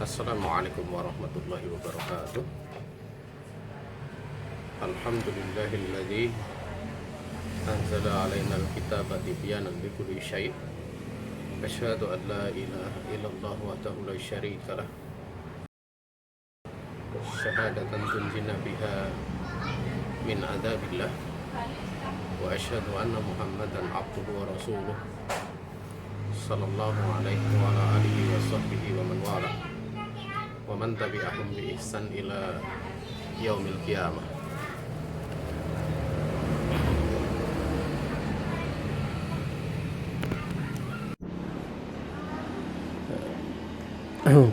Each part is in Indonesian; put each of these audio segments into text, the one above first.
Assalamualaikum warahmatullahi wabarakatuh. Alhamdulillahilladzi anzala alaina alkitaba tibyanan likulli syai'. Asyhadu an la ilaha illallah wahdahu la syarika lah. Syahadatan tunjina biha min adzabillah. Wa asyhadu anna Muhammadan abduhu wa rasuluh. Sallallahu alaihi wa ala alihi wa sahbihi wa man wala. Wa man tabi'ahum bi ihsan ila yaumil qiyamah.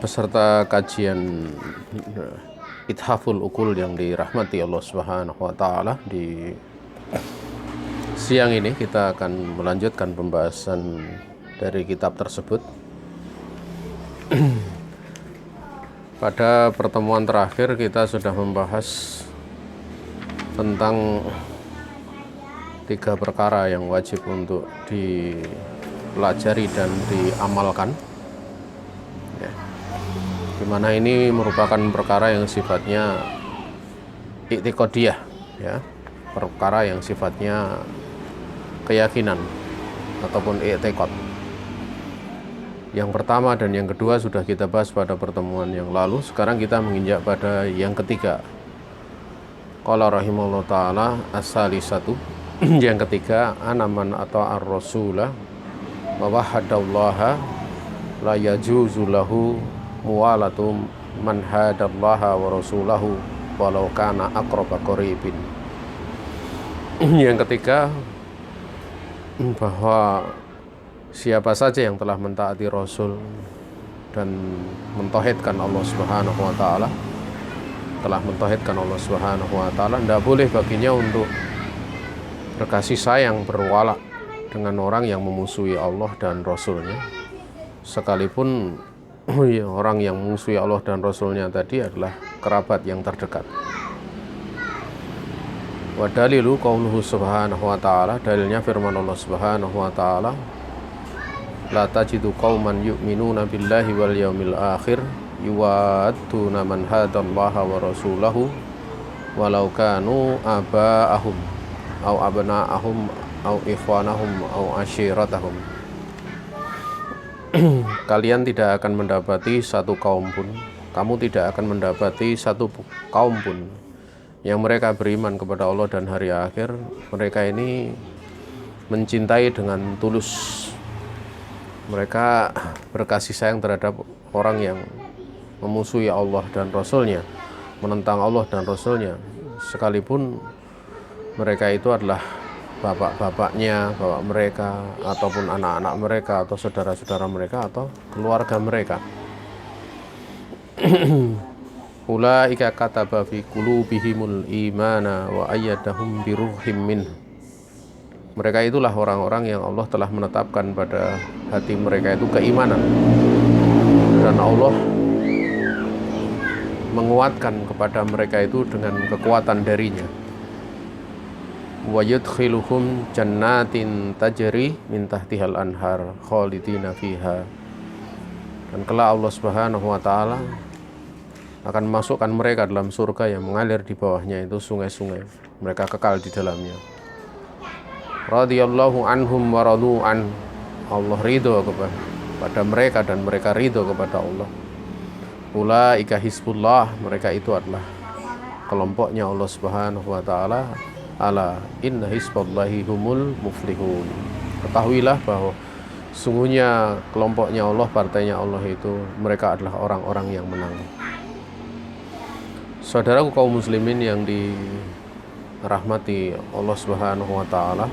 Peserta kajian Ithaful Uqul yang dirahmati Allah Subhanahu wa taala, di siang ini kita akan melanjutkan pembahasan dari kitab tersebut. Pada pertemuan terakhir kita sudah membahas tentang 3 perkara yang wajib untuk dipelajari dan diamalkan, ya, dimana ini merupakan perkara yang sifatnya i'tiqadiyah, ya, perkara yang sifatnya keyakinan ataupun i'tiqad. Yang pertama dan yang kedua sudah kita bahas pada pertemuan yang lalu. Sekarang kita menginjak pada yang ketiga. Qala rahimahullah ta'ala as-salisatu. Yang ketiga, anaman atau ar-rasulah wa wahadallaha la yajuzu lahu muwalatu man hadallaha wa rasulahu walau kana aqraba qaribin. Yang ketiga, bahwa siapa saja yang telah mentaati Rasul dan mentauhidkan Allah Subhanahu wa taala, telah mentauhidkan Allah Subhanahu wa taala, tidak boleh baginya untuk berkasih sayang, berwala dengan orang yang memusuhi Allah dan Rasulnya, sekalipun orang yang memusuhi Allah dan Rasulnya tadi adalah kerabat yang terdekat. Wa dalilu qauluhu subhanahu wa ta'ala, dalilnya firman Allah Subhanahu wa ta'ala, la tajidu qauman yu'minuna billahi wal yaumil akhir yuwadduna man hadallaha wa rasulahu walau kanu aba'ahum au abna'ahum au ikhwanahum au ashiratahum. Kalian tidak akan mendapati satu kaum pun, kamu tidak akan mendapati satu kaum pun yang mereka beriman kepada Allah dan hari akhir, mereka ini mencintai dengan tulus, mereka berkasih sayang terhadap orang yang memusuhi Allah dan Rasulnya, menentang Allah dan Rasulnya, sekalipun mereka itu adalah bapak-bapaknya, bapak mereka, ataupun anak-anak mereka, atau saudara-saudara mereka, atau keluarga mereka. Ulaika kataba fi qulubihimul imana wa ayyadahum bi ruhim min. Mereka itulah orang-orang yang Allah telah menetapkan pada hati mereka itu keimanan, dan Allah menguatkan kepada mereka itu dengan kekuatan darinya. Wa yudkhiluhum jannatin tajri min tahtihal anhar khalidina fiha. Dan kelak Allah Subhanahu wa taala akan memasukkan mereka dalam surga yang mengalir di bawahnya itu sungai-sungai, mereka kekal di dalamnya. Radhiyallahu anhum wa radu an. Allah ridho kepada mereka dan mereka ridho kepada Allah. Ulaika hizbullah, mereka itu adalah kelompoknya Allah Subhanahu wa taala. Ala inna hizballahi humul muflihun. Ketahuilah bahwa sungguhnya kelompoknya Allah, partainya Allah itu, mereka adalah orang-orang yang menang. Saudaraku kaum muslimin yang dirahmati Allah Subhanahu wa taala,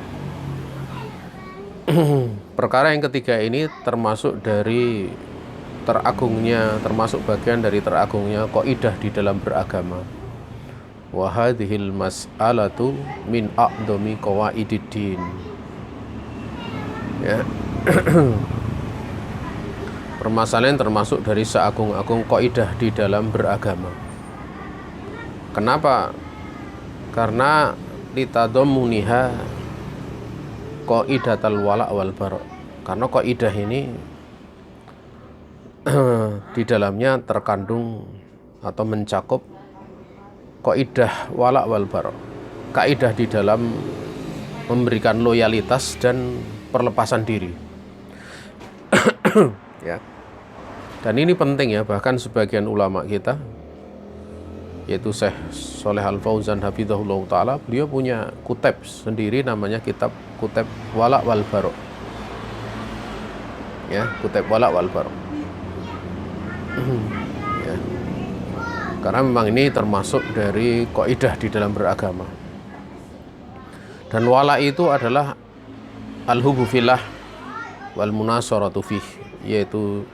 perkara yang ketiga ini termasuk dari teragungnya, termasuk bagian dari teragungnya kaidah di dalam beragama. Wa hadhil mas'alatu min a'dhami qawaididdin. Ya. Permasalahan termasuk dari seagung-agung kaidah di dalam beragama. Kenapa? Karena litadammuniha qaidatal wala wal bara. Karena kaidah ini di dalamnya terkandung atau mencakup kaidah wala wal bara, kaidah di dalam memberikan loyalitas dan perlepasan diri. Ya. Dan ini penting ya, bahkan sebagian ulama kita, yaitu Syekh Shalih Al Fauzan hafizahullah taala, beliau punya kuteb sendiri namanya kitab Kuteb Wala wal Bara. Ya, Kuteb Wala wal Bara. Ya. Karena memang ini termasuk dari kaidah di dalam beragama. Dan wala itu adalah al-hubbu fillah wal munasaratu fih, yaitu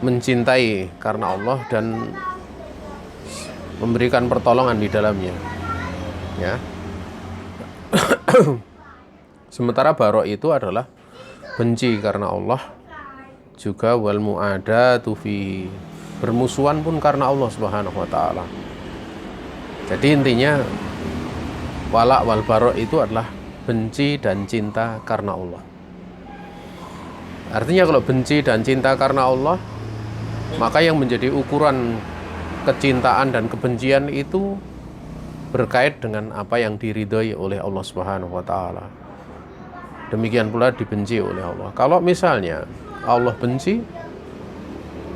mencintai karena Allah dan memberikan pertolongan di dalamnya. Ya. Sementara bara itu adalah benci karena Allah, juga wal mu'adatu fi, bermusuhan pun karena Allah Subhanahu wa taala. Jadi intinya wala wal bara itu adalah benci dan cinta karena Allah. Artinya kalau benci dan cinta karena Allah, maka yang menjadi ukuran kecintaan dan kebencian itu berkait dengan apa yang diridhoi oleh Allah Subhanahu wa taala. Demikian pula dibenci oleh Allah. Kalau misalnya Allah benci,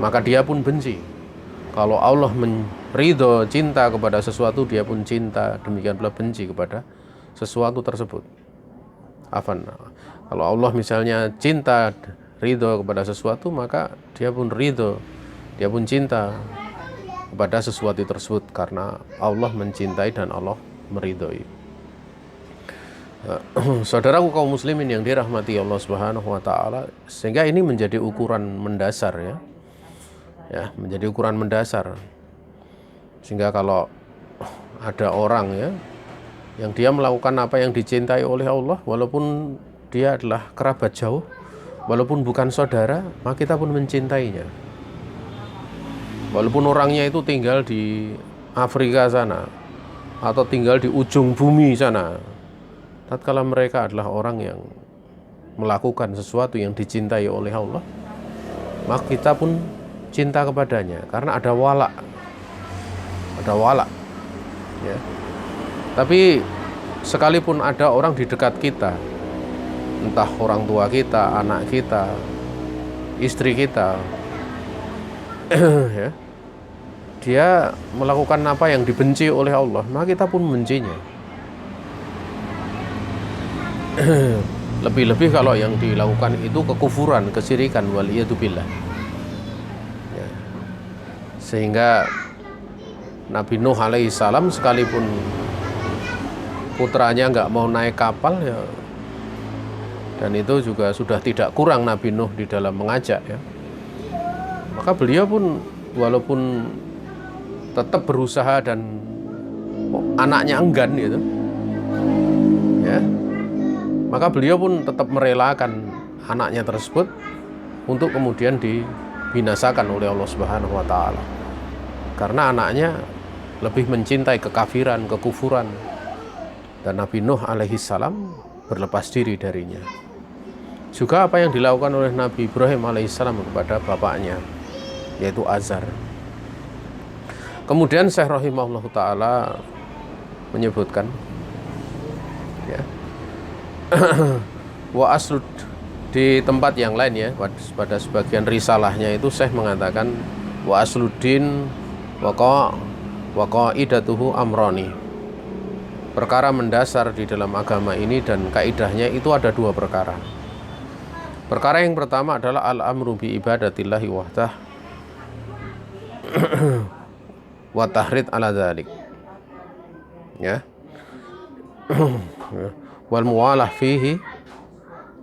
maka dia pun benci. Kalau Allah ridho cinta kepada sesuatu, dia pun cinta. Demikian pula benci kepada sesuatu tersebut. Afan. Kalau Allah misalnya cinta, ridho kepada sesuatu, maka dia pun ridho, dia pun cinta kepada sesuatu tersebut, karena Allah mencintai dan Allah meridhoi. Saudaraku kaum muslimin yang dirahmati Allah Subhanahu wa taala, sehingga ini menjadi ukuran mendasar ya. Ya, menjadi ukuran mendasar. Sehingga kalau ada orang ya yang dia melakukan apa yang dicintai oleh Allah, walaupun dia adalah kerabat jauh, walaupun bukan saudara, maka kita pun mencintainya. Walaupun orangnya itu tinggal di Afrika sana atau tinggal di ujung bumi sana, tatkala mereka adalah orang yang melakukan sesuatu yang dicintai oleh Allah, maka kita pun cinta kepadanya karena ada wala. Ada wala. Ya. Tapi sekalipun ada orang di dekat kita, entah orang tua kita, anak kita, istri kita, ya, dia melakukan apa yang dibenci oleh Allah, maka kita pun membencinya. Lebih-lebih kalau yang dilakukan itu kekufuran, kesyirikan, waliyadzubillah. Ya. Sehingga Nabi Nuh alaihissalam sekalipun putranya nggak mau naik kapal ya, dan itu juga sudah tidak kurang Nabi Nuh di dalam mengajak ya, maka beliau pun walaupun tetap berusaha dan anaknya enggan gitu ya, maka beliau pun tetap merelakan anaknya tersebut untuk kemudian dibinasakan oleh Allah Subhanahu wa taala, karena anaknya lebih mencintai kekafiran, kekufuran, dan Nabi Nuh alaihissalam berlepas diri darinya. Juga apa yang dilakukan oleh Nabi Ibrahim alaihissalam kepada bapaknya, yaitu Azar. Kemudian Syekh rahimahullah ta'ala menyebutkan ya, wa aslud, di tempat yang lain ya, pada sebagian risalahnya itu Syekh mengatakan wa asluddin wa qaidatuhu amrani, perkara mendasar di dalam agama ini dan kaidahnya itu ada dua perkara. Perkara yang pertama adalah al-amru bi ibadatillahi wahdah wa tahrid ala dzalik. Ya. Wal muwalah fihi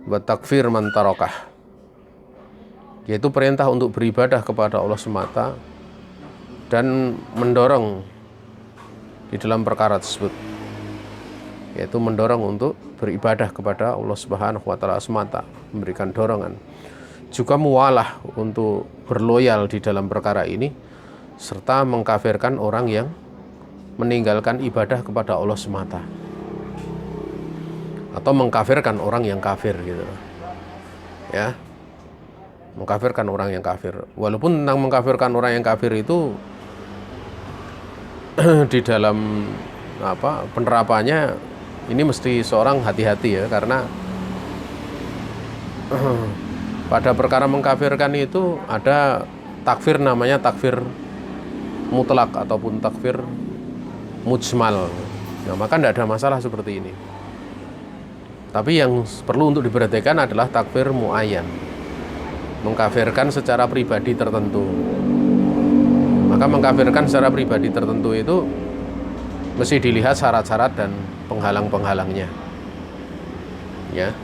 wa takfir man tarakah. Yaitu perintah untuk beribadah kepada Allah semata dan mendorong di dalam perkara tersebut, yaitu mendorong untuk beribadah kepada Allah Subhanahu wa taala semata, memberikan dorongan. Juga muwalah untuk berloyal di dalam perkara ini, serta mengkafirkan orang yang meninggalkan ibadah kepada Allah semata, atau mengkafirkan orang yang kafir gitu. Ya. mengkafirkan orang yang kafir. Walaupun tentang mengkafirkan orang yang kafir itu di dalam penerapannya ini mesti seorang hati-hati ya, karena pada perkara mengkafirkan itu ada takfir, namanya takfir mutlak ataupun takfir mujmal. Nah, maka tidak ada masalah seperti ini. Tapi yang perlu untuk diperhatikan adalah takfir muayyan, mengkafirkan secara pribadi tertentu. Maka mengkafirkan secara pribadi tertentu itu mesti dilihat syarat-syarat dan penghalang-penghalangnya. Ya.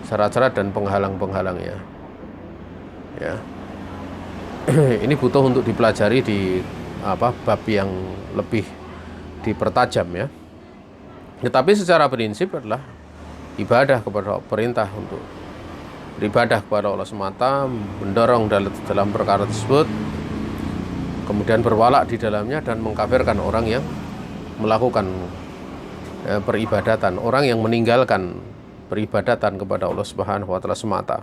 Syarat-syarat dan penghalang-penghalangnya. Ya. Ini butuh untuk dipelajari di bab yang lebih dipertajam ya. Tetapi secara prinsip adalah ibadah kepada perintah untuk beribadah kepada Allah semata, mendorong dalam perkara tersebut, kemudian berwala di dalamnya dan mengkafirkan orang yang melakukan peribadatan, orang yang meninggalkan peribadatan kepada Allah Subhanahu wa taala semata.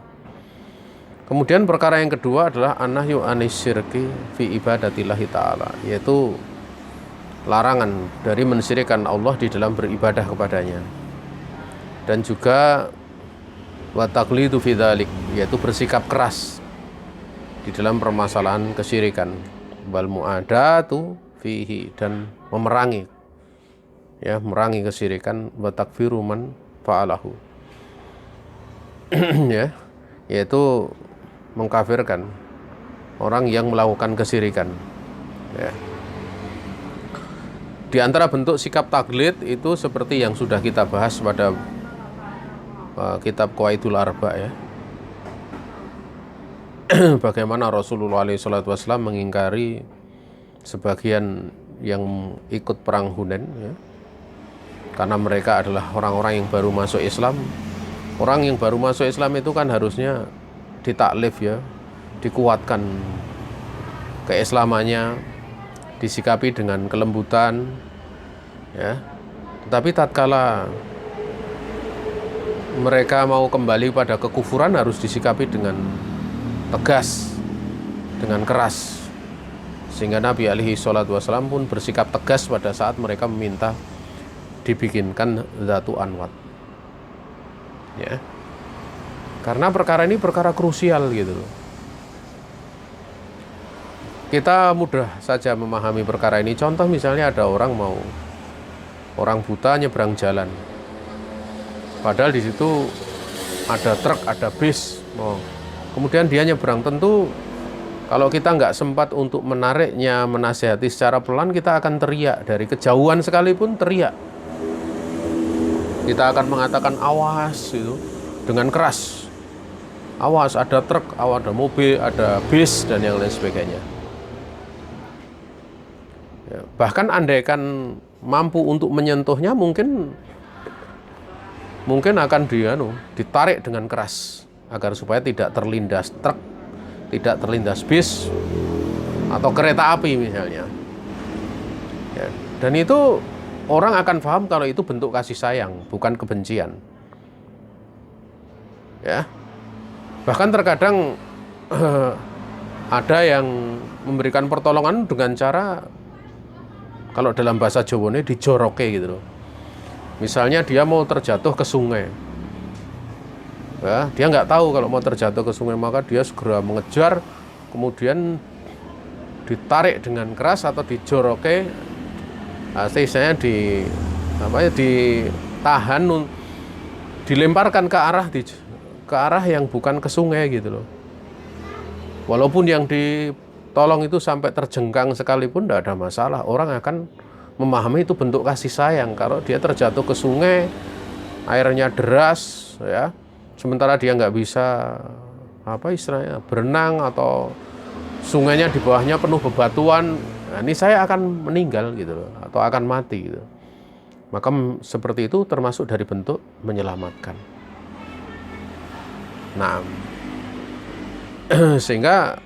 Kemudian perkara yang kedua adalah annahyu anisyirki fi ibadatillahi ta'ala, yaitu larangan dari mensyirikkan Allah di dalam beribadah kepadanya. Dan juga wa taqlidu fi dzalik, yaitu bersikap keras di dalam permasalahan kesyirikan, wal mu'adatu fihi, dan memerangi memerangi kesyirikan, wa takfiru man fa'alahu ya, yaitu mengkafirkan orang yang melakukan kesyirikan ya. Di antara bentuk sikap taklid itu seperti yang sudah kita bahas pada kitab Qawaidul Arba ya. Bagaimana Rasulullah SAW mengingkari sebagian yang ikut perang Hunain ya. Karena mereka adalah orang-orang yang baru masuk Islam. Orang yang baru masuk Islam itu kan harusnya ditaklif ya, dikuatkan keislamannya, disikapi dengan kelembutan ya. Tetapi tatkala mereka mau kembali pada kekufuran harus disikapi dengan tegas, dengan keras. Sehingga Nabi alaihi salatu wasallam pun bersikap tegas pada saat mereka meminta dibikinkan Zatu Anwat ya. Karena perkara ini perkara krusial gitu loh. Kita mudah saja memahami perkara ini. Contoh misalnya ada orang buta nyebrang jalan. Padahal di situ ada truk, ada bis. Kemudian dia nyebrang, tentu kalau kita nggak sempat untuk menariknya, menasihati secara pelan, kita akan teriak. Dari kejauhan sekalipun teriak. Kita akan mengatakan awas itu dengan keras. Awas, ada truk, awas, ada mobil, ada bis, dan yang lain sebagainya. Ya, bahkan andaikan mampu untuk menyentuhnya, mungkin akan ditarik dengan keras agar supaya tidak terlindas truk, tidak terlindas bis atau kereta api misalnya. Ya, dan itu orang akan paham kalau itu bentuk kasih sayang, bukan kebencian. Ya. Bahkan terkadang ada yang memberikan pertolongan dengan cara, kalau dalam bahasa Jawa ini dijoroke gitu loh. Misalnya dia mau terjatuh ke sungai ya, dia nggak tahu kalau mau terjatuh ke sungai, maka dia segera mengejar, kemudian ditarik dengan keras atau dijoroke, istilahnya ditahan, dilemparkan ke arah yang bukan ke sungai gitu loh. Walaupun yang ditolong itu sampai terjengkang sekalipun tidak ada masalah. Orang akan memahami itu bentuk kasih sayang. Kalau dia terjatuh ke sungai, airnya deras ya, sementara dia nggak bisa istilahnya berenang, atau sungainya di bawahnya penuh bebatuan, nah, ini saya akan meninggal gitu loh, atau akan mati gitu. Maka seperti itu termasuk dari bentuk menyelamatkan. Nah, sehingga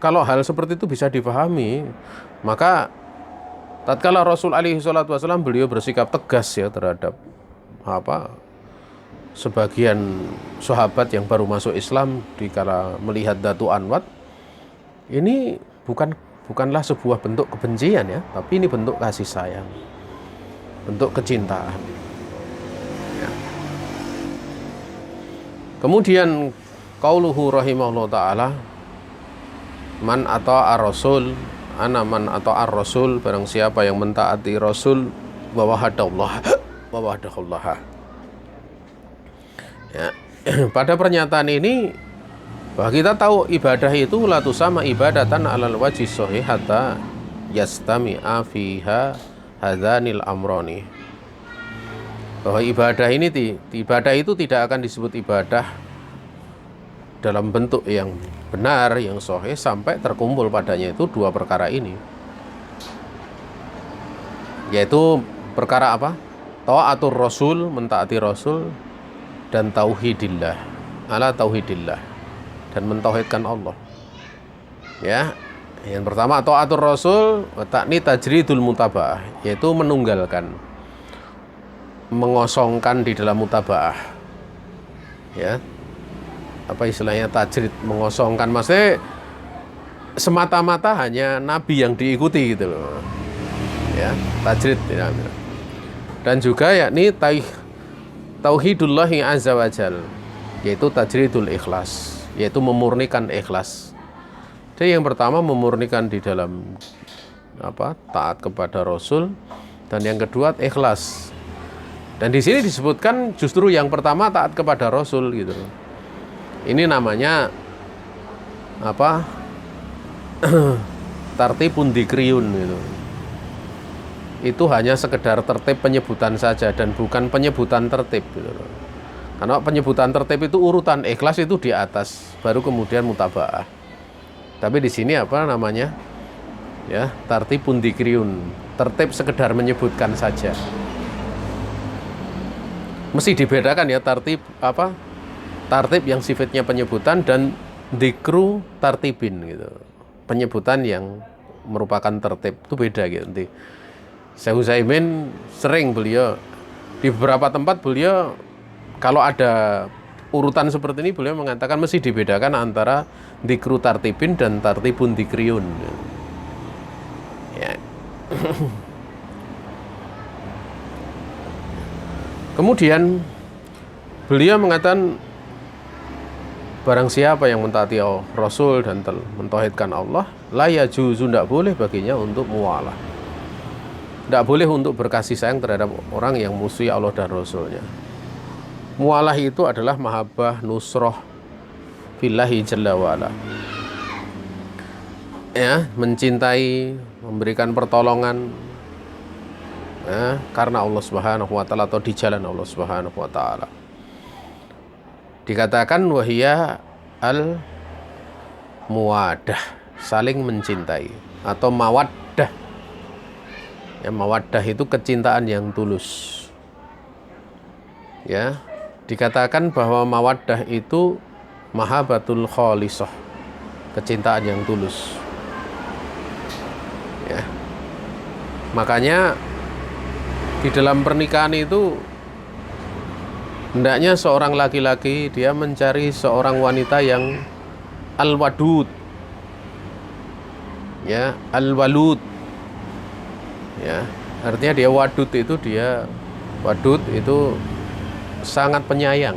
kalau hal seperti itu bisa dipahami, maka tatkala Rasul alaihi salatu wasallam beliau bersikap tegas ya terhadap sebagian sahabat yang baru masuk Islam dikala melihat Datu Anwat, ini bukanlah sebuah bentuk kebencian ya, tapi ini bentuk kasih sayang, bentuk kecintaan. Ya. Kemudian qauluhu rahimahullah ta'ala, man ata'a rasul, ana man ata'a rasul, barang siapa yang mentaati Rasul, wa wahadallah, wa wahadallah. Ya. Pada pernyataan ini bahwa kita tahu ibadah itu la tusama ibadatan alal wajhi sahih hatta yastami'a fiha hadzanil amrani. Bahwa ibadah itu tidak akan disebut ibadah dalam bentuk yang benar, yang sahih, sampai terkumpul padanya itu dua perkara ini. Yaitu perkara apa? Ta'atur Rasul, mentaati Rasul, dan tauhidillah, ala tauhidillah, dan mentauhidkan Allah. Ya, yang pertama ta'atur Rasul, takni tajridul mutaba'ah, yaitu menunggalkan, mengosongkan di dalam mutaba'ah. Ya, apa istilahnya tajrid, mengosongkan, maksudnya semata-mata hanya Nabi yang diikuti gitu loh. Ya, tajrid. Dan juga yakni tauhidullahi azza wajal, yaitu tajridul ikhlas, yaitu memurnikan ikhlas. Jadi yang pertama memurnikan di dalam taat kepada Rasul, dan yang kedua ikhlas. Dan di sini disebutkan justru yang pertama taat kepada Rasul gitu. Ini namanya tartibun dzikriyun gitu. Itu hanya sekedar tertib penyebutan saja dan bukan penyebutan tertib gitu. Karena penyebutan tertib itu urutan, ikhlas itu di atas, baru kemudian mutaba'ah. Tapi di sini apa namanya? Ya, tartibun dzikriyun, tertib sekedar menyebutkan saja. Mesti dibedakan ya, tartib yang sifatnya penyebutan dan dzikru tartibin gitu. Penyebutan yang merupakan tertib itu beda gitu. Nanti Syekh Utsaimin sering beliau di beberapa tempat beliau kalau ada urutan seperti ini beliau mengatakan mesti dibedakan antara dzikru tartibin dan tartibun dzikriyun. Ya. Kemudian beliau mengatakan barang siapa yang mentaati Rasul dan mentauhidkan Allah, la yajuzu, tidak boleh baginya untuk muwalah. Tidak boleh untuk berkasih sayang terhadap orang yang musuhi Allah dan Rasulnya. Mualah itu adalah mahabbah nusroh fillahi jalla wa'ala. Ya, mencintai, memberikan pertolongan ya, karena Allah Subhanahu wa ta'ala atau di jalan Allah Subhanahu wa ta'ala. Dikatakan wahiyya al muwadah, saling mencintai, atau mawaddah. Ya, mawaddah itu kecintaan yang tulus. Ya, dikatakan bahwa mawaddah itu mahabbatul khalisah, kecintaan yang tulus. Ya. Makanya di dalam pernikahan itu hendaknya seorang laki-laki dia mencari seorang wanita yang al-wadud. Ya, al-walud. Ya, artinya dia wadud itu sangat penyayang,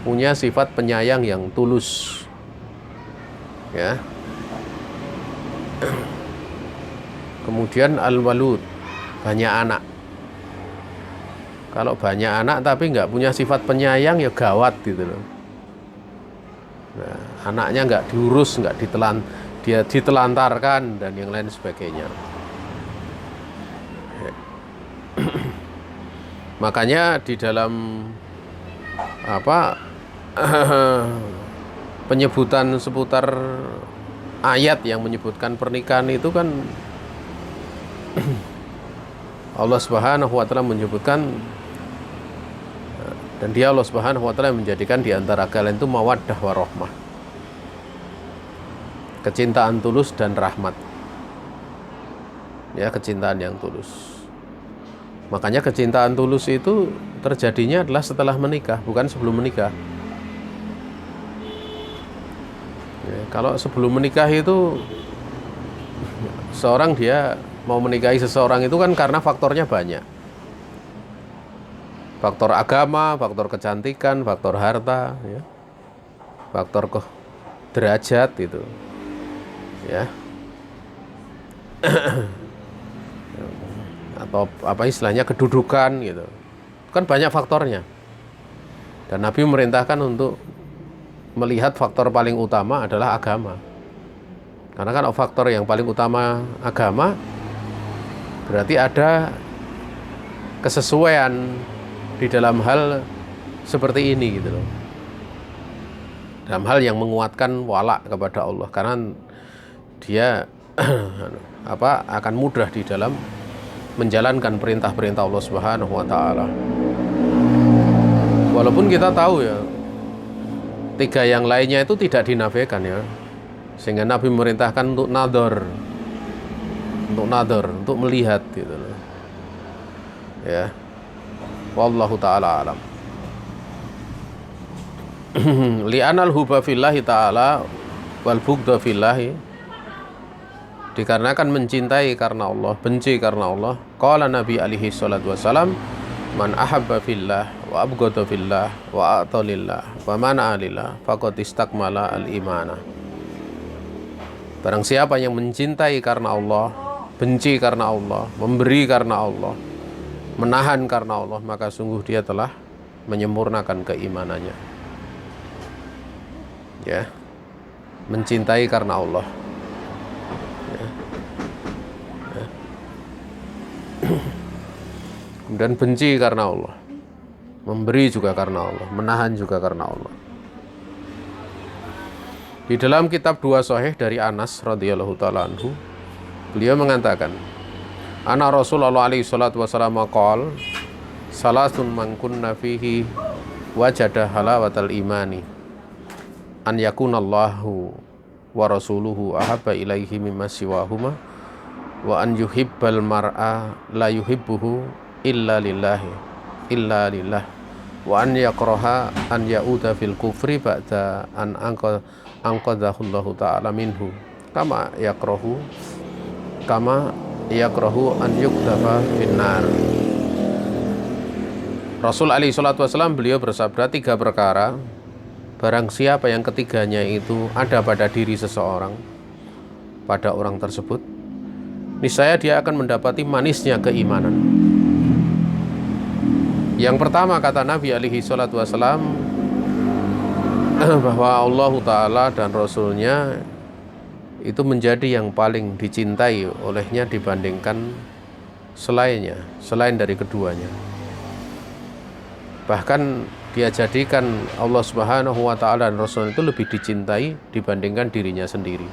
punya sifat penyayang yang tulus. Ya. Kemudian al-walud, banyak anak. Kalau banyak anak tapi nggak punya sifat penyayang ya gawat gitu loh. Nah, anaknya nggak diurus, dia ditelantarkan dan yang lain sebagainya. Makanya di dalam penyebutan seputar ayat yang menyebutkan pernikahan itu kan Allah Subhanahu wa ta'ala menyebutkan, dan dia Allah Subhanahu wa ta'ala menjadikan di antara kalian itu mawaddah warahmah, kecintaan tulus dan rahmat. Ya, kecintaan yang tulus. Makanya kecintaan tulus itu terjadinya adalah setelah menikah, bukan sebelum menikah. Ya, kalau sebelum menikah itu seorang dia mau menikahi seseorang itu kan karena faktornya banyak. Faktor agama, faktor kecantikan, faktor harta, ya. Faktor derajat itu. Ya. Atau apa istilahnya kedudukan gitu. Kan banyak faktornya. Dan Nabi memerintahkan untuk melihat faktor paling utama adalah agama. Karena kan faktor yang paling utama agama, berarti ada kesesuaian di dalam hal seperti ini gitu loh. Dalam hal yang menguatkan wala kepada Allah, karena dia akan mudah di dalam menjalankan perintah-perintah Allah Subhanahu wa taala. Walaupun kita tahu ya, tiga yang lainnya itu tidak dinafikan ya. Sehingga Nabi memerintahkan untuk nador, untuk melihat gitu loh. Ya. Wallahu taala alam. Li'anal hubba fillahi ta'ala wal bughdha fillahi, dikarenakan mencintai karena Allah, benci karena Allah. Qala Nabi alaihi salatu wasalam, man ahabba fillah wa abghadha fillah wa a'ta lillah wa mana'a lillah faqad istakmala al-imana. Barang siapa yang mencintai karena Allah, benci karena Allah, memberi karena Allah, menahan karena Allah, maka sungguh dia telah menyempurnakan keimanannya. Ya, mencintai karena Allah. Ya. Ya. Dan benci karena Allah, memberi juga karena Allah, menahan juga karena Allah. Di dalam kitab Dua Sahih dari Anas radhiyallahu taala anhu, beliau mengatakan, Ana Rasulullah alaihi salatu wasallam qol, salasun man kunna fihi wajada halawatal imani, an yakunallahu wa rasuluhu ahabba ilaihi mimma siwahuma, wa an yuhibbal mar'a la yuhibbuhu illa lillahi illa lillah, wa an yakraha an ya'uda fil kufri ba'da an anqadhahullahu ta'ala minhu kama yakrahu an yukdafa finnar. Rasul alaihi salatu wasallam beliau bersabda, 3 perkara barang siapa yang ketiganya itu ada pada diri seseorang, pada orang tersebut, niscaya dia akan mendapati manisnya keimanan. Yang pertama, kata Nabi alaihi salatu wasallam, bahwa Allah Ta'ala dan Rasulnya itu menjadi yang paling dicintai olehnya dibandingkan selainnya, selain dari keduanya. Bahkan dia jadikan Allah Subhanahu wa Ta'ala dan Rasul itu lebih dicintai dibandingkan dirinya sendiri.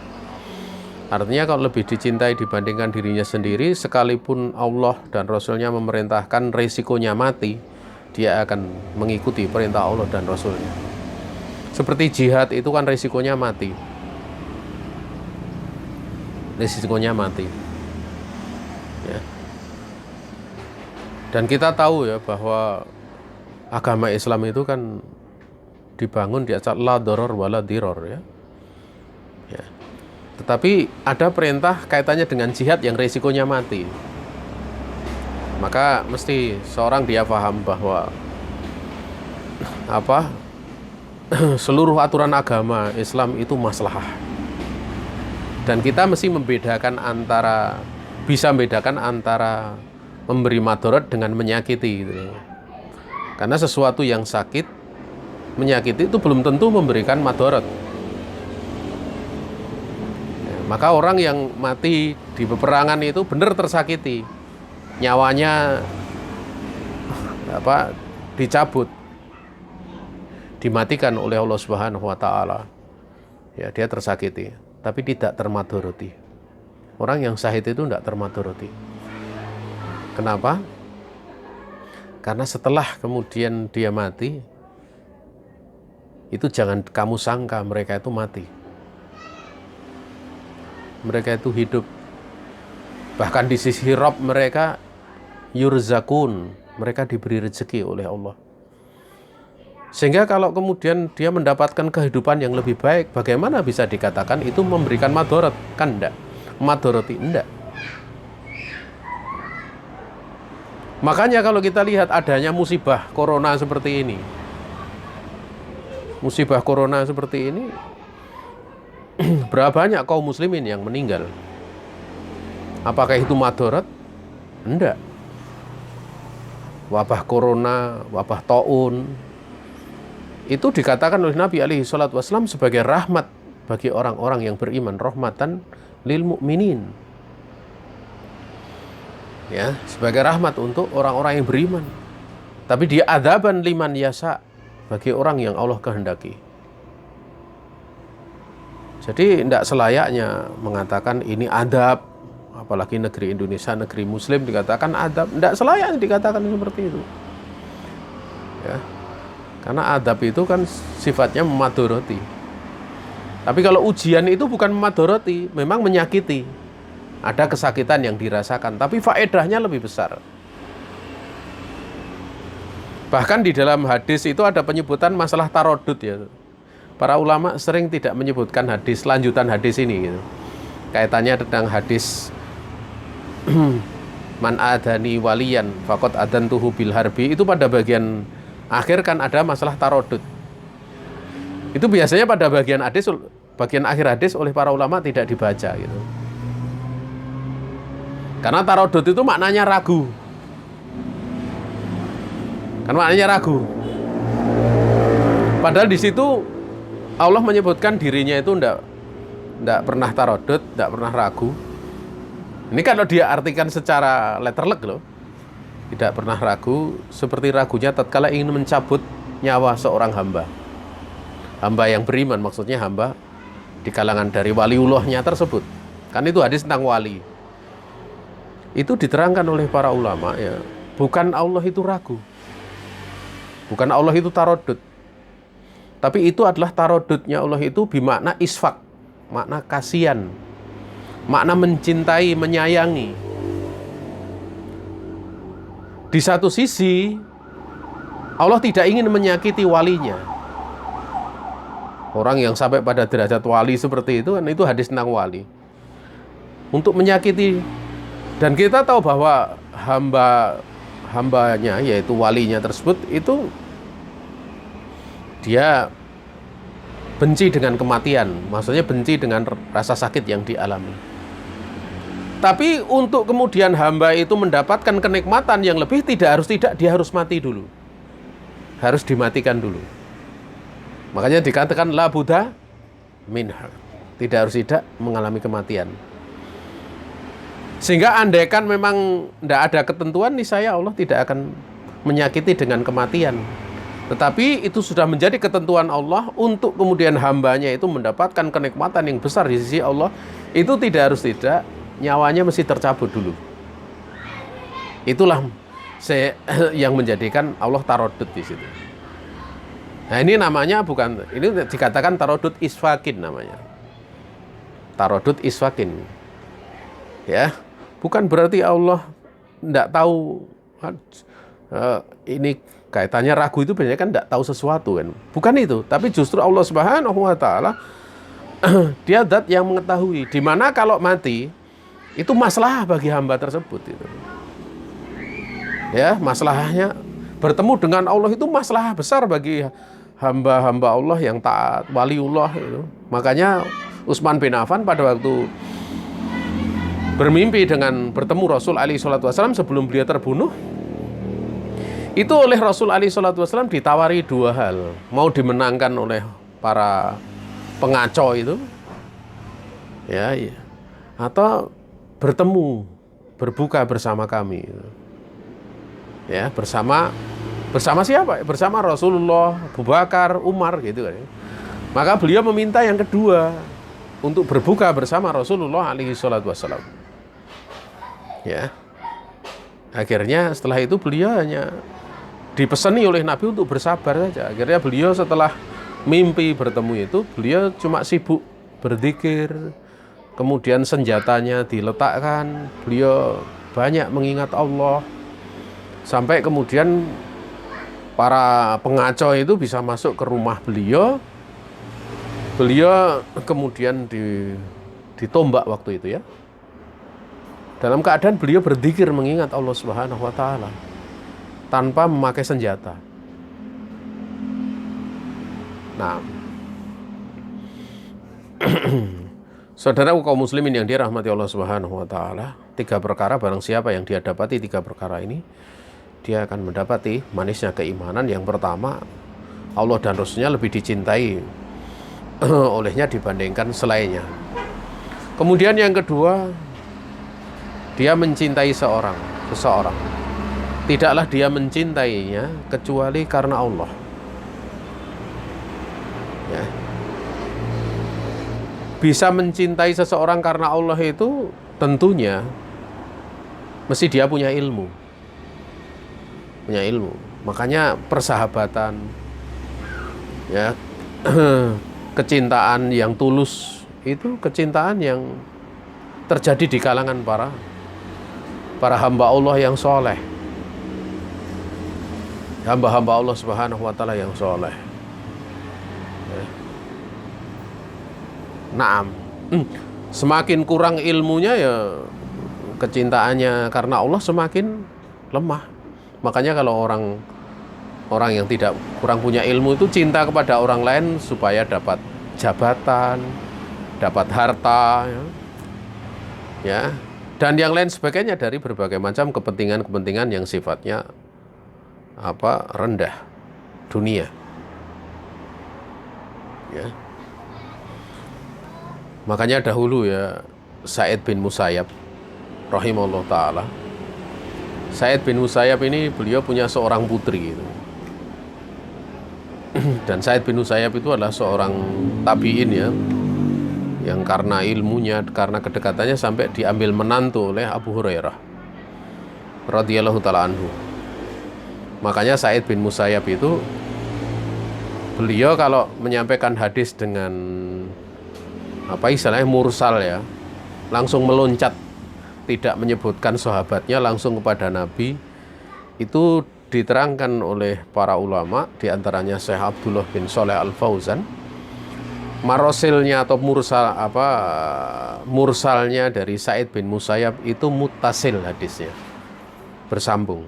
Artinya kalau lebih dicintai dibandingkan dirinya sendiri, sekalipun Allah dan Rasulnya memerintahkan resikonya mati, dia akan mengikuti perintah Allah dan Rasulnya. Seperti jihad itu kan resikonya mati. Resikonya mati. Ya. Dan kita tahu ya bahwa agama Islam itu kan dibangun di atas la doror wala diror ya. Ya. Tetapi ada perintah kaitannya dengan jihad yang resikonya mati. Maka mesti seorang dia paham bahwa seluruh aturan agama Islam itu maslahah. Dan kita mesti bisa membedakan antara memberi madarat dengan menyakiti gitu. Karena sesuatu yang sakit, menyakiti itu belum tentu memberikan madarat. Maka orang yang mati di peperangan itu benar tersakiti, nyawanya dicabut, dimatikan oleh Allah Subhanahu wa Ta'ala. Ya, dia tersakiti, tapi tidak termadoroti. Orang yang syahid itu tidak termadoroti. Kenapa? Karena setelah kemudian dia mati, itu jangan kamu sangka mereka itu mati. Mereka itu hidup. Bahkan di sisi Rabb mereka yurzakun, mereka diberi rezeki oleh Allah. Sehingga kalau kemudian dia mendapatkan kehidupan yang lebih baik, bagaimana bisa dikatakan itu memberikan madharat? Kan enggak. Madharati enggak. Makanya kalau kita lihat adanya musibah corona seperti ini, berapa banyak kaum muslimin yang meninggal? Apakah itu madharat? Enggak. Wabah corona, wabah taun, itu dikatakan oleh Nabi SAW sebagai rahmat bagi orang-orang yang beriman, rahmatan lil mu'minin. Ya, sebagai rahmat untuk orang-orang yang beriman. Tapi dia adzaban liman yasa, bagi orang yang Allah kehendaki. Jadi tidak selayaknya mengatakan ini adab, apalagi negeri Indonesia, negeri Muslim dikatakan adab. Tidak selayaknya dikatakan seperti itu. Ya. Karena adab itu kan sifatnya memadharati. Tapi kalau ujian itu bukan memadharati, memang menyakiti. Ada kesakitan yang dirasakan, tapi faedahnya lebih besar. Bahkan di dalam hadis itu ada penyebutan masalah tarodud ya. Para ulama sering tidak menyebutkan hadis, lanjutan hadis ini gitu. Kaitannya tentang hadis man adani waliyan faqad adantuhu bil harbi, itu pada bagian akhir kan ada masalah tarodud. Itu biasanya pada bagian akhir hadis oleh para ulama tidak dibaca gitu. Karena tarodud itu maknanya ragu. Kan maknanya ragu. Padahal di situ Allah menyebutkan dirinya itu tidak pernah tarodud, tidak pernah ragu. Ini kalau dia artikan secara letterlek loh. Tidak pernah ragu, seperti ragunya tatkala ingin mencabut nyawa seorang hamba. Hamba yang beriman, maksudnya hamba di kalangan dari waliullahnya tersebut. Kan itu hadis tentang wali. Itu diterangkan oleh para ulama ya, bukan Allah itu ragu. Bukan Allah itu tarodud. Tapi itu adalah tarodudnya Allah itu bimakna isfaq, makna kasihan, makna mencintai, menyayangi. Di satu sisi, Allah tidak ingin menyakiti walinya. Orang yang sampai pada derajat wali seperti itu, kan itu hadis tentang wali. Untuk menyakiti, dan kita tahu bahwa hambanya, yaitu walinya tersebut, itu dia benci dengan kematian. Maksudnya benci dengan rasa sakit yang dialami. Tapi untuk kemudian hamba itu mendapatkan kenikmatan yang lebih, dia harus mati dulu. Harus dimatikan dulu. Makanya dikatakan la buddha minha. Tidak mengalami kematian. Sehingga andaikan memang tidak ada ketentuan, niscaya Allah tidak akan menyakiti dengan kematian. Tetapi itu sudah menjadi ketentuan Allah untuk kemudian hambanya itu mendapatkan kenikmatan yang besar di sisi Allah. Itu tidak nyawanya mesti tercabut dulu. Itulah yang menjadikan Allah tarodud di situ. Nah ini namanya ini dikatakan tarodud isfakin namanya. Tarodud isfakin. Ya, bukan berarti Allah tidak tahu. Ini kaitannya ragu itu biasanya kan tidak tahu sesuatu kan. Bukan itu, tapi justru Allah Subhanahu wa taala dia zat yang mengetahui di mana kalau mati itu masalah bagi hamba tersebut itu. Ya, masalahnya bertemu dengan Allah itu masalah besar bagi hamba-hamba Allah yang taat, waliullah itu. Makanya Utsman bin Affan pada waktu bermimpi dengan bertemu Rasul alaihi salatu wasallam sebelum beliau terbunuh, itu oleh Rasul alaihi salatu wasallam ditawari dua hal. Mau dimenangkan oleh para pengacau itu, ya, atau berbuka bersama kami. Ya, bersama siapa? Bersama Rasulullah, Abu Bakar, Umar gitu kan. Maka beliau meminta yang kedua, untuk berbuka bersama Rasulullah alaihi salatu wassalam. Ya. Akhirnya setelah itu beliau hanya dipesani oleh Nabi untuk bersabar saja. Akhirnya beliau setelah mimpi bertemu itu, beliau cuma sibuk berzikir. Kemudian senjatanya diletakkan, beliau banyak mengingat Allah. Sampai kemudian para pengacau itu bisa masuk ke rumah beliau. Beliau kemudian ditombak waktu itu ya. Dalam keadaan beliau berzikir mengingat Allah Subhanahu wa taala tanpa memakai senjata. Nah, saudara kaum muslimin yang dirahmati Allah Subhanahu wa taala, 3 perkara barang siapa yang dia dapati 3 perkara ini, dia akan mendapati manisnya keimanan. Yang pertama, Allah dan Rasulnya lebih dicintai olehnya dibandingkan selainnya. Kemudian yang kedua, dia mencintai seseorang. Tidaklah dia mencintainya kecuali karena Allah. Ya. Bisa mencintai seseorang karena Allah itu tentunya mesti dia punya ilmu. Makanya persahabatan, ya, kecintaan yang tulus itu kecintaan yang terjadi di kalangan para hamba Allah yang soleh, hamba-hamba Allah Subhanahu wa taala yang soleh. Naam, semakin kurang ilmunya ya kecintaannya karena Allah semakin lemah. Makanya kalau orang yang tidak kurang punya ilmu itu cinta kepada orang lain supaya dapat jabatan, dapat harta, ya, dan yang lain sebagainya dari berbagai macam kepentingan-kepentingan yang sifatnya rendah dunia. Ya. Makanya dahulu ya Sa'id bin Musayyab rahimahullah ta'ala. Sa'id bin Musayyab ini beliau punya seorang putri gitu. Dan Sa'id bin Musayyab itu adalah seorang tabi'in ya, yang karena ilmunya, karena kedekatannya sampai diambil menantu oleh Abu Hurairah radhiyallahu ta'ala anhu. Makanya Sa'id bin Musayyab itu beliau kalau menyampaikan hadis dengan istilahnya mursal ya, langsung meloncat, tidak menyebutkan sahabatnya, langsung kepada Nabi. Itu diterangkan oleh para ulama, diantaranya Syekh Abdullah bin Shalih Al-Fauzan. Marosilnya atau mursalnya dari Sa'id bin Musayyab itu muttasil hadisnya, bersambung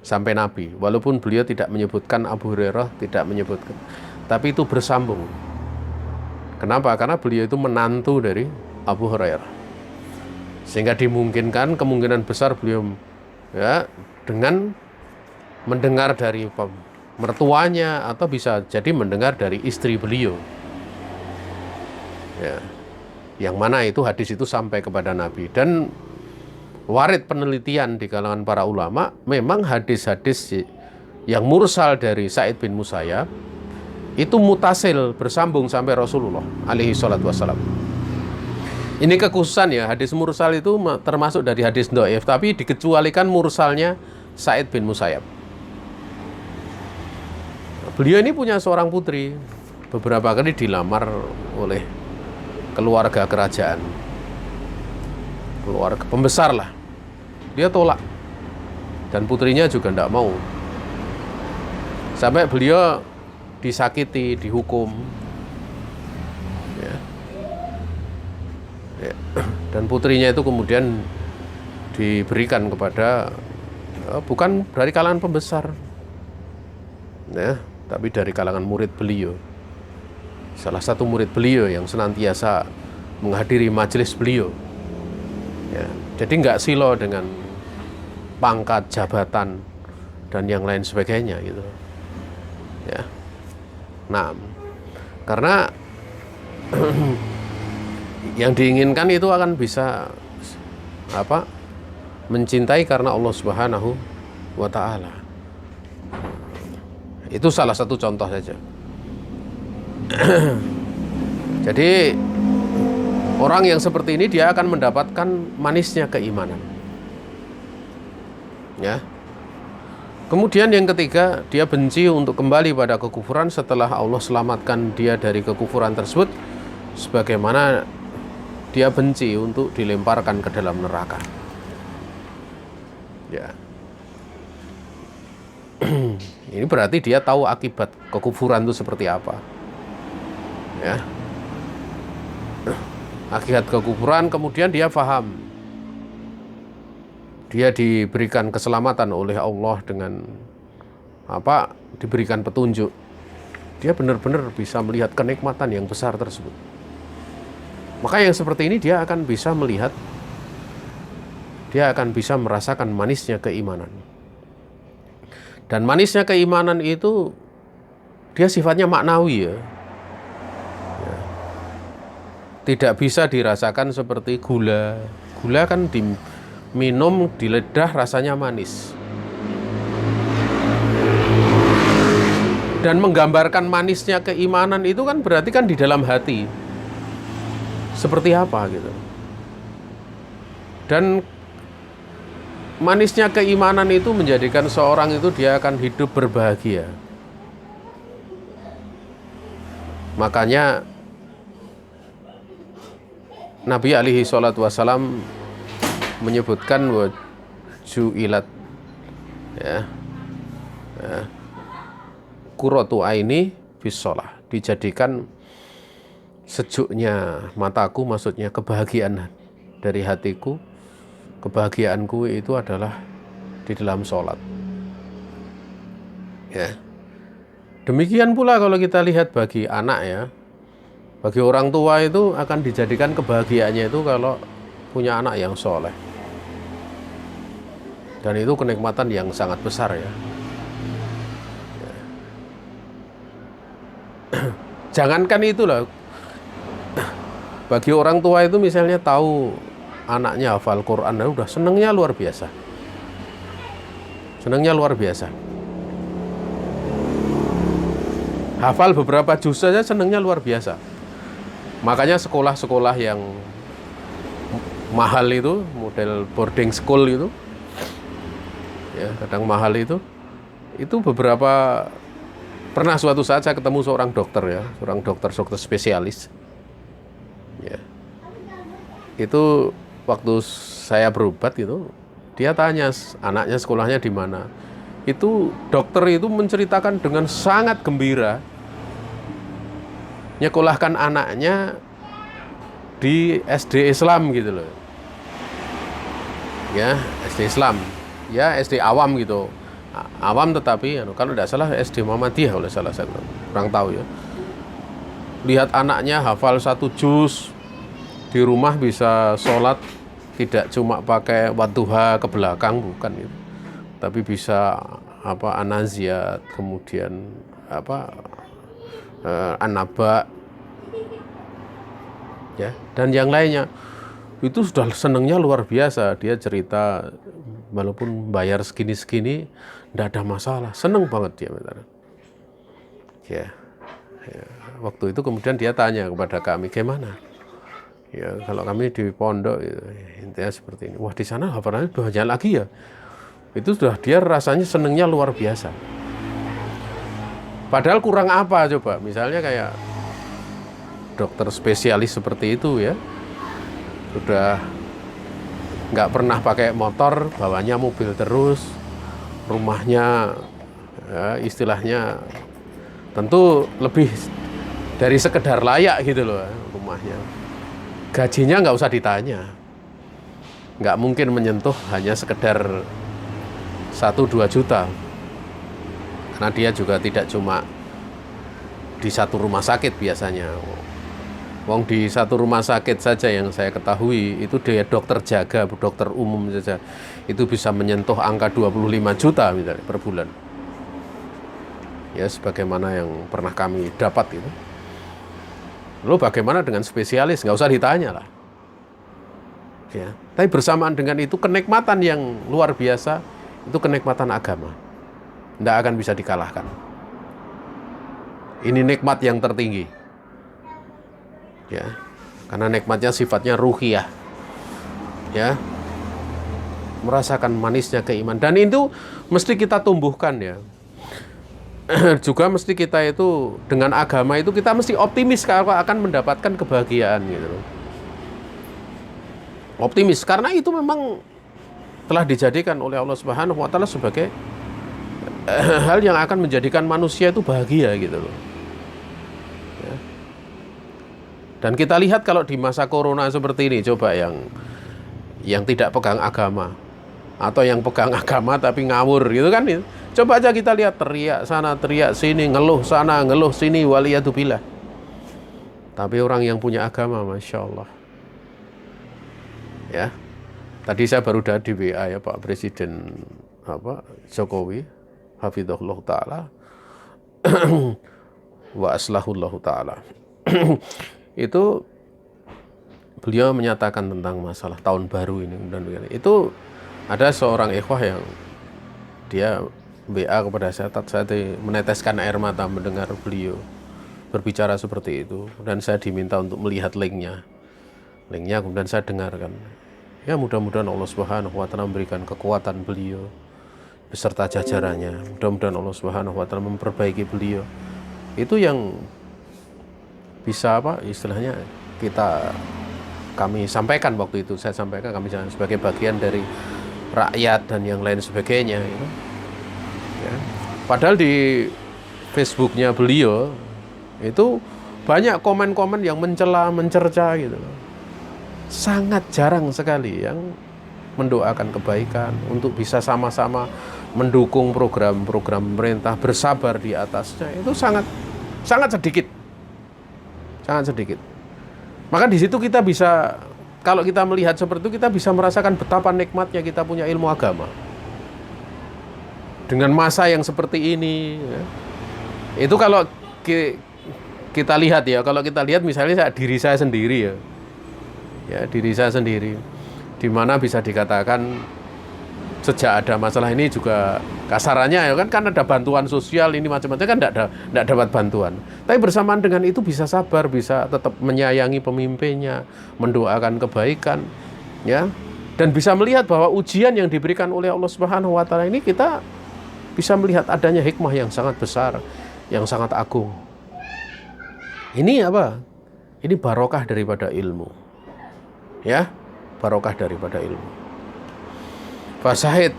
sampai Nabi. Walaupun beliau tidak menyebutkan Abu Hurairah, tidak menyebutkan, tapi itu bersambung. Kenapa? Karena beliau itu menantu dari Abu Hurairah. Sehingga dimungkinkan, kemungkinan besar beliau ya dengan mendengar dari mertuanya atau bisa jadi mendengar dari istri beliau. Ya. Yang mana itu hadis itu sampai kepada Nabi. Dan warid penelitian di kalangan para ulama, memang hadis-hadis yang mursal dari Sa'id bin Musayyab itu mutasil, bersambung sampai Rasulullah alaihi salatu wassalam. Ini kekhususan ya, hadis mursal itu termasuk dari hadis dhaif, tapi dikecualikan mursalnya Sa'id bin Musayyab. Beliau ini punya seorang putri, beberapa kali dilamar oleh keluarga kerajaan, keluarga pembesar lah. Dia tolak, dan putrinya juga tidak mau. Sampai beliau disakiti, dihukum, ya. Dan putrinya itu kemudian diberikan kepada bukan dari kalangan pembesar, ya, tapi dari kalangan murid beliau, salah satu murid beliau yang senantiasa menghadiri majelis beliau, ya. Jadi nggak silo dengan pangkat, jabatan, dan yang lain sebagainya gitu, ya. Nah, karena yang diinginkan itu akan bisa mencintai karena Allah Subhanahu wa ta'ala. Itu salah satu contoh saja. Jadi orang yang seperti ini dia akan mendapatkan manisnya keimanan, ya. Kemudian yang ketiga, dia benci untuk kembali pada kekufuran setelah Allah selamatkan dia dari kekufuran tersebut, sebagaimana dia benci untuk dilemparkan ke dalam neraka. Ya. Ini berarti dia tahu akibat kekufuran itu seperti apa. Ya. Akibat kekufuran, kemudian dia paham. Dia diberikan keselamatan oleh Allah dengan diberikan petunjuk. Dia benar-benar bisa melihat kenikmatan yang besar tersebut. Maka yang seperti ini dia akan bisa melihat, dia akan bisa merasakan manisnya keimanan. Dan manisnya keimanan itu dia sifatnya maknawi ya. Tidak bisa dirasakan seperti gula. Gula kan diminum di lidah rasanya manis. Dan menggambarkan manisnya keimanan itu kan berarti kan di dalam hati. Seperti apa gitu. Dan manisnya keimanan itu menjadikan seorang itu dia akan hidup berbahagia. Makanya Nabi alaihi salatu wassalam menyebutkan wajuilat qurratu aini bis shalah, dijadikan sejuknya mataku, maksudnya kebahagiaan dari hatiku, kebahagiaanku itu adalah di dalam sholat. Ya. Demikian pula kalau kita lihat bagi anak ya, bagi orang tua itu akan dijadikan kebahagiaannya itu kalau punya anak yang soleh. Dan itu kenikmatan yang sangat besar ya. Jangankan itulah, bagi orang tua itu misalnya tahu anaknya hafal Quran, udah senengnya luar biasa. Senengnya luar biasa. Hafal beberapa juz saja senengnya luar biasa. Makanya sekolah-sekolah yang mahal itu, model boarding school itu, ya kadang mahal itu beberapa, pernah suatu saat saya ketemu seorang dokter ya, seorang dokter spesialis. Ya. Itu waktu saya berobat itu, dia tanya anaknya sekolahnya di mana. Itu dokter itu menceritakan dengan sangat gembira nyekolahkan anaknya di SD Islam gitu loh. Ya, SD Islam. Ya, SD awam gitu. Awam tetapi kalau tidak salah SD Muhammadiyah kalau salah, saya kurang tahu ya. Lihat anaknya hafal 1 juz, di rumah bisa sholat tidak cuma pakai wadduha ke belakang, bukan itu. Tapi bisa anaziat, kemudian An-Naba ya, dan yang lainnya. Itu sudah senengnya luar biasa. Dia cerita walaupun bayar segini-segini tidak ada masalah, seneng banget dia. Ya. Waktu itu kemudian dia tanya kepada kami, gimana ya kalau kami di pondok intinya seperti ini. Wah, di sana hafalannya banyak lagi ya. Itu sudah dia rasanya senengnya luar biasa. Padahal kurang apa coba, misalnya kayak dokter spesialis seperti itu ya, sudah nggak pernah pakai motor, bawanya mobil terus, rumahnya ya, istilahnya tentu lebih dari sekedar layak gitu loh rumahnya. Gajinya nggak usah ditanya, nggak mungkin menyentuh hanya sekedar 1-2 juta. Karena dia juga tidak cuma di satu rumah sakit biasanya. Wong di satu rumah sakit saja yang saya ketahui itu dia dokter jaga, dokter umum saja itu bisa menyentuh angka 25 juta misalnya per bulan. Ya, sebagaimana yang pernah kami dapat itu. Lalu bagaimana dengan spesialis? Nggak usah ditanya lah. Ya, tapi bersamaan dengan itu kenikmatan yang luar biasa itu kenikmatan agama. Tidak akan bisa dikalahkan. Ini nikmat yang tertinggi. Ya, karena nikmatnya sifatnya ruhiyah. Ya. Merasakan manisnya keimanan, dan itu mesti kita tumbuhkan ya. Juga mesti kita itu dengan agama itu kita mesti optimis kalau akan mendapatkan kebahagiaan gitu loh. Optimis karena itu memang telah dijadikan oleh Allah Subhanahu wa taala sebagai hal yang akan menjadikan manusia itu bahagia gitu loh. Ya. Dan kita lihat kalau di masa corona seperti ini, coba yang tidak pegang agama atau yang pegang agama tapi ngawur gitu kan. Coba aja kita lihat, teriak sana, teriak sini, ngeluh sana, ngeluh sini, waliyadzubillah. Tapi orang yang punya agama, Masya Allah. Ya, tadi saya baru udah di WA ya Pak Presiden Jokowi, hafizahullah ta'ala, wa aslahullahu ta'ala. Itu beliau menyatakan tentang masalah tahun baru ini. Itu ada seorang ikhwah yang dia WA kepada saya meneteskan air mata mendengar beliau berbicara seperti itu, dan saya diminta untuk melihat linknya kemudian saya dengarkan. Ya, mudah-mudahan Allah Subhanahu wa taala memberikan kekuatan beliau beserta jajarannya. Mudah-mudahan Allah Subhanahu wa taala memperbaiki beliau. Itu yang bisa istilahnya kami sampaikan waktu itu. Saya sampaikan kami sebagai bagian dari rakyat dan yang lain sebagainya gitu. Ya. Padahal di Facebooknya beliau itu banyak komen-komen yang mencela, mencerca gitu. Sangat jarang sekali yang mendoakan kebaikan untuk bisa sama-sama mendukung program-program pemerintah, bersabar di atasnya. Itu sangat sedikit. Sangat sedikit. Maka di situ kita bisa, kalau kita melihat seperti itu, kita bisa merasakan betapa nikmatnya kita punya ilmu agama. Dengan masa yang seperti ini, ya. Itu kalau kita lihat ya, kalau kita lihat misalnya diri saya sendiri ya diri saya sendiri, di mana bisa dikatakan sejak ada masalah ini juga kasarannya ya kan ada bantuan sosial ini macam-macam kan tidak dapat bantuan, tapi bersamaan dengan itu bisa sabar, bisa tetap menyayangi pemimpinnya, mendoakan kebaikan ya, dan bisa melihat bahwa ujian yang diberikan oleh Allah Subhanahu wa taala ini kita bisa melihat adanya hikmah yang sangat besar, yang sangat agung. Ini apa? Ini barokah daripada ilmu. Ya, barokah daripada ilmu. Fasahid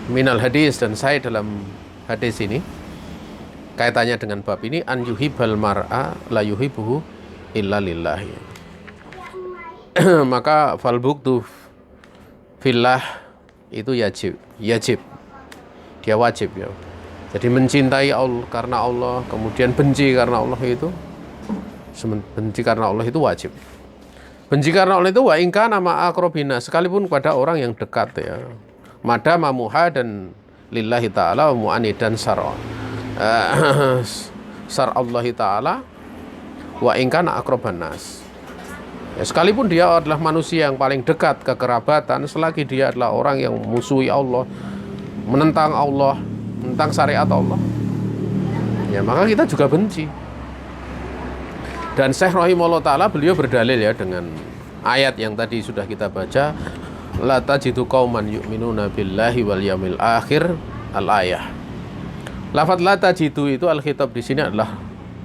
minal hadis, dan saya dalam hadis ini kaitannya dengan bab ini, an yuhibbal mar'a la yuhibbuhu illa lillahi. Maka fal bughdhu fillah itu yajib. Dia wajib ya. Jadi mencintai Allah karena Allah, kemudian benci karena Allah itu wajib. Benci karena Allah itu wa in kana ma'a aqrabina, sekalipun pada orang yang dekat ya. Madama muhadan lillahi ta'ala wa mu'anidan syar'a. Syar'allahi ta'ala wa in kana aqraban nas. Ya, sekalipun dia adalah manusia yang paling dekat kekerabatan, selagi dia adalah orang yang musuhi Allah, menentang Allah, tentang syariat Allah, ya maka kita juga benci. Dan Syekh rahimahullah ta'ala beliau berdalil ya dengan ayat yang tadi sudah kita baca, la tajidu qauman yu'minuna billahi wal yaumil akhir, al-ayah. Lafaz la tajidu itu al-khitab di sini adalah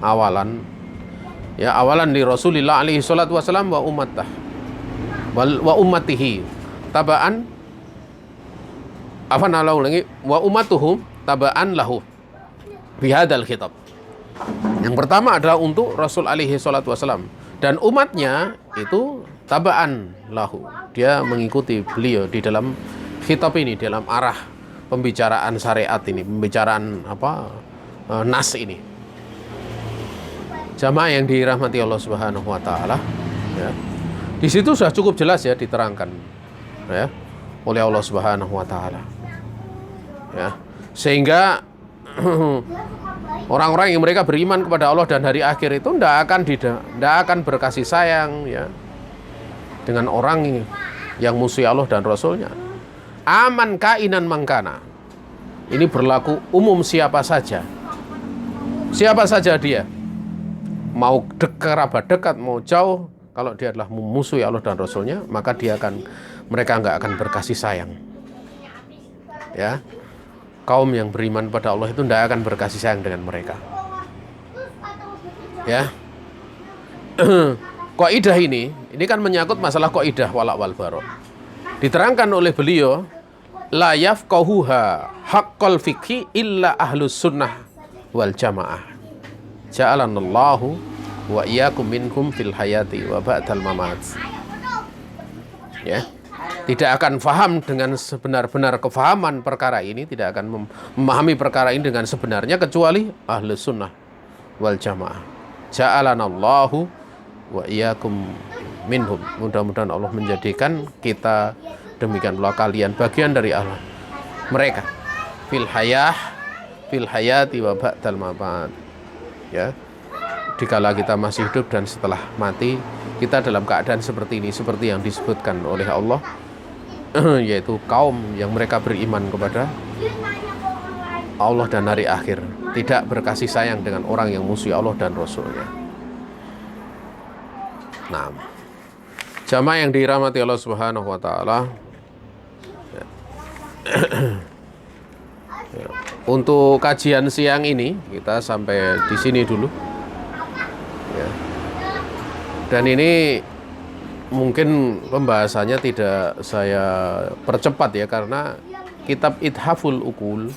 awalan di Rasulullah alaihi salatu wasallam wa ummatihi tabaan wa ummatuhum tabaan lahu bihadal khitab. Yang pertama adalah untuk Rasul alaihi salatu wasalam, dan umatnya itu tabaan lahu, dia mengikuti beliau di dalam khitab ini, dalam arah pembicaraan syariat ini, pembicaraan nas ini. Jamaah yang dirahmati Allah Subhanahu wa taala ya. Di situ sudah cukup jelas ya diterangkan ya oleh Allah Subhanahu wa taala. Ya. Sehingga orang-orang yang mereka beriman kepada Allah dan hari akhir itu tidak akan berkasih sayang ya dengan orang yang musuh Allah dan Rasulnya. Aman kainan mangkana. Ini berlaku umum siapa saja dia, mau kerabat dekat mau jauh, kalau dia adalah musuh Allah dan Rasulnya, maka mereka nggak akan berkasih sayang. Ya. Kaum yang beriman pada Allah itu tidak akan berkasih sayang dengan mereka. Ya. Kaidah ini kan menyangkut masalah kaidah wala wal bara. Diterangkan oleh beliau, la yafqahuha haqqal fikhi illa ahlus sunnah wal jamaah. Ja'alanallahu wa iyyakum minhum fil hayati wa ba'dal mamat. Ya. Tidak akan faham dengan sebenar-benar kefahaman perkara ini, tidak akan memahami perkara ini dengan sebenarnya kecuali ahlus sunnah wal jamaah. Ja'alanallahu wa iyyakum minhum. Mudah-mudahan Allah menjadikan kita, demikian pula kalian, bagian dari Allah mereka fil hayati wa ba'dal mamat. Ya. Dikala kita masih hidup dan setelah mati, kita dalam keadaan seperti ini, seperti yang disebutkan oleh Allah, yaitu kaum yang mereka beriman kepada Allah dan hari akhir, tidak berkasih sayang dengan orang yang musuh Allah dan Rasulnya. Nah, jamaah yang dirahmati Allah Subhanahu wa Ta'ala, untuk kajian siang ini kita sampai di sini dulu. Ya. Dan ini mungkin pembahasannya tidak saya percepat ya, karena kitab Ithaful Uqul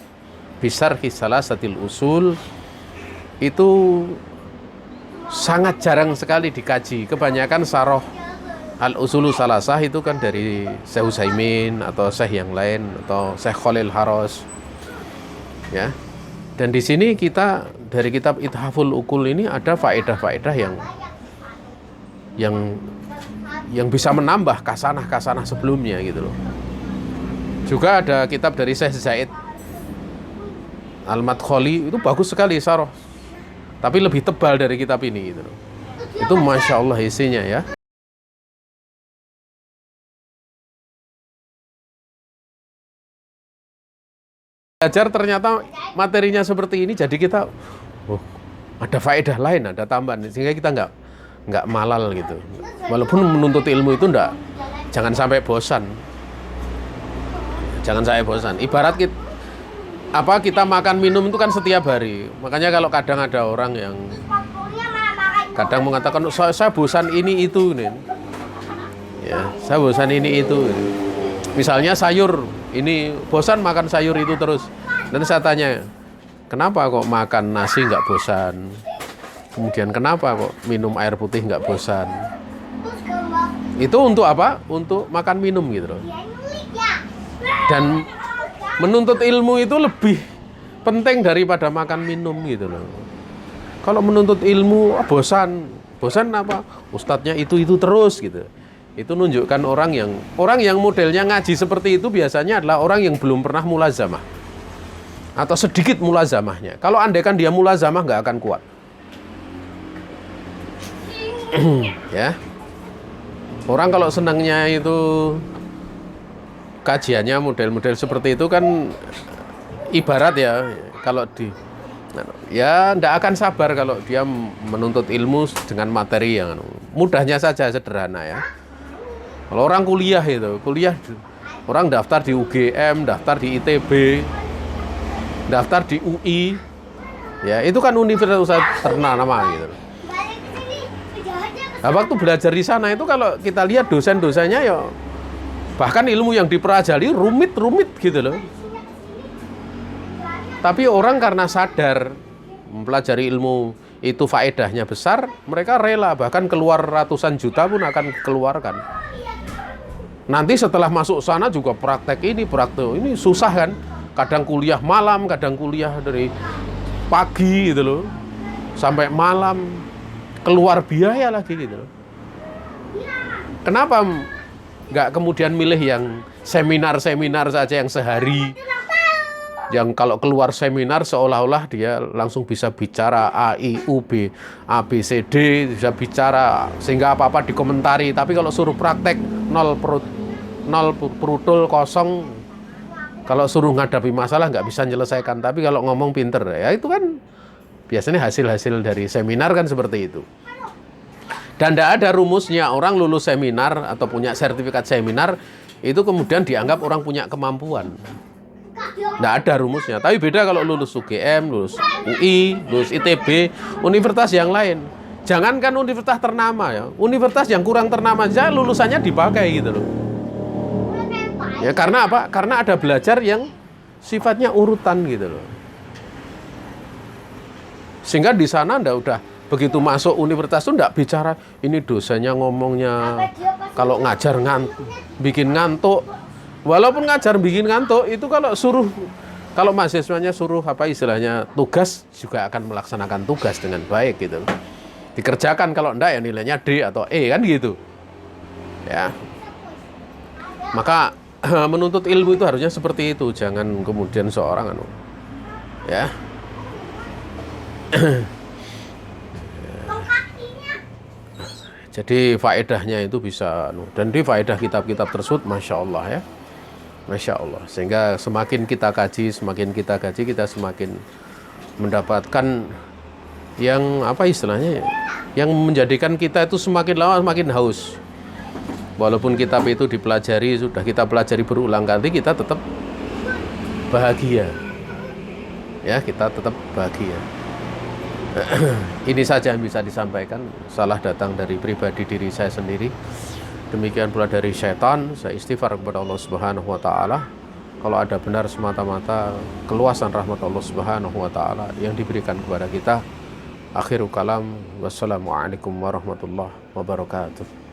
Bisarhi Salasatil Usul itu sangat jarang sekali dikaji. Kebanyakan Syarah Al-Usulu Salasah itu kan dari Syekh Utsaimin atau Syekh yang lain atau Syekh Khalil Haros. Ya. Dan di sini kita dari kitab Ithaful Uqul ini ada faedah-faedah yang bisa menambah kasanah-kasanah sebelumnya gitu loh. Juga ada kitab dari Syekh Zaid Al-Madkhali, itu bagus sekali syarah, tapi lebih tebal dari kitab ini gitu loh. Itu Masya Allah isinya ya. Belajar ternyata materinya seperti ini, jadi kita ada faedah lain, ada tambahan, sehingga kita nggak malal gitu. Walaupun menuntut ilmu itu jangan sampai bosan. Jangan sampai bosan. Ibarat kita makan minum itu kan setiap hari. Makanya kalau kadang ada orang yang kadang mengatakan saya bosan ini itu nih. Ya, saya bosan ini itu. Misalnya sayur, ini bosan makan sayur itu terus. Dan saya tanya, kenapa kok makan nasi nggak bosan? Kemudian kenapa kok minum air putih nggak bosan? Itu untuk apa? Untuk makan minum gitu loh. Dan menuntut ilmu itu lebih penting daripada makan minum gitu loh. Kalau menuntut ilmu bosan apa? Ustadznya itu terus gitu. Itu menunjukkan orang yang modelnya ngaji seperti itu biasanya adalah orang yang belum pernah mulazamah atau sedikit mulazamahnya. Kalau andaikan dia mulazamah nggak akan kuat. Ya, orang kalau senangnya itu kajiannya model-model seperti itu kan ibarat ya, kalau ya nggak akan sabar kalau dia menuntut ilmu dengan materi yang mudahnya saja, sederhana ya. Kalau orang kuliah orang daftar di UGM, daftar di ITB, daftar di UI, ya itu kan universitas ternama gitu. Nah, waktu belajar di sana itu kalau kita lihat dosen-dosennya ya bahkan ilmu yang dipelajari rumit gitu loh. Tapi orang karena sadar mempelajari ilmu itu faedahnya besar, mereka rela bahkan keluar ratusan juta pun akan keluarkan. Nanti setelah masuk sana juga praktek ini susah kan. Kadang kuliah malam, kadang kuliah dari pagi gitu loh sampai malam. Keluar biaya lagi gitu. Kenapa nggak kemudian milih yang seminar-seminar saja yang sehari, yang kalau keluar seminar seolah-olah dia langsung bisa bicara A, I, U, B, A, B, C, D, bisa bicara sehingga apa-apa dikomentari. Tapi kalau suruh praktek nol perutul kosong, kalau suruh ngadapi masalah nggak bisa menyelesaikan. Tapi kalau ngomong pinter ya itu kan biasanya hasil-hasil dari seminar kan seperti itu. Dan tidak ada rumusnya orang lulus seminar atau punya sertifikat seminar itu kemudian dianggap orang punya kemampuan. Tidak ada rumusnya. Tapi beda kalau lulus UGM, lulus UI, lulus ITB, universitas yang lain. Jangankan universitas ternama ya, universitas yang kurang ternama saja lulusannya dipakai gitu loh. Ya karena apa? Karena ada belajar yang sifatnya urutan gitu loh. Sehingga di sana Anda udah begitu masuk universitas itu enggak bicara ini dosanya ngomongnya kalau ngajar bikin ngantuk. Walaupun ngajar bikin ngantuk itu kalau mahasiswanya suruh apa istilahnya tugas juga akan melaksanakan tugas dengan baik gitu. Dikerjakan, kalau enggak ya nilainya D atau E kan gitu. Ya. Maka menuntut ilmu itu harusnya seperti itu, jangan kemudian seorang ya. Jadi faedahnya itu bisa dan di faedah kitab-kitab tersebut Masya Allah ya, Masya Allah. Sehingga semakin kita kaji kita semakin mendapatkan yang apa istilahnya, yang menjadikan kita itu semakin lama semakin haus. Walaupun kitab itu dipelajari, sudah kita pelajari berulang kali, kita tetap bahagia ya, kita tetap bahagia. Ini saja yang bisa disampaikan. Salah datang dari pribadi diri saya sendiri, demikian pula dari syaitan. Saya istighfar kepada Allah Subhanahu wa taala. Kalau ada benar semata-mata keluasan rahmat Allah Subhanahu wa taala yang diberikan kepada kita. Akhirul kalam, wassalamualaikum warahmatullahi wabarakatuh.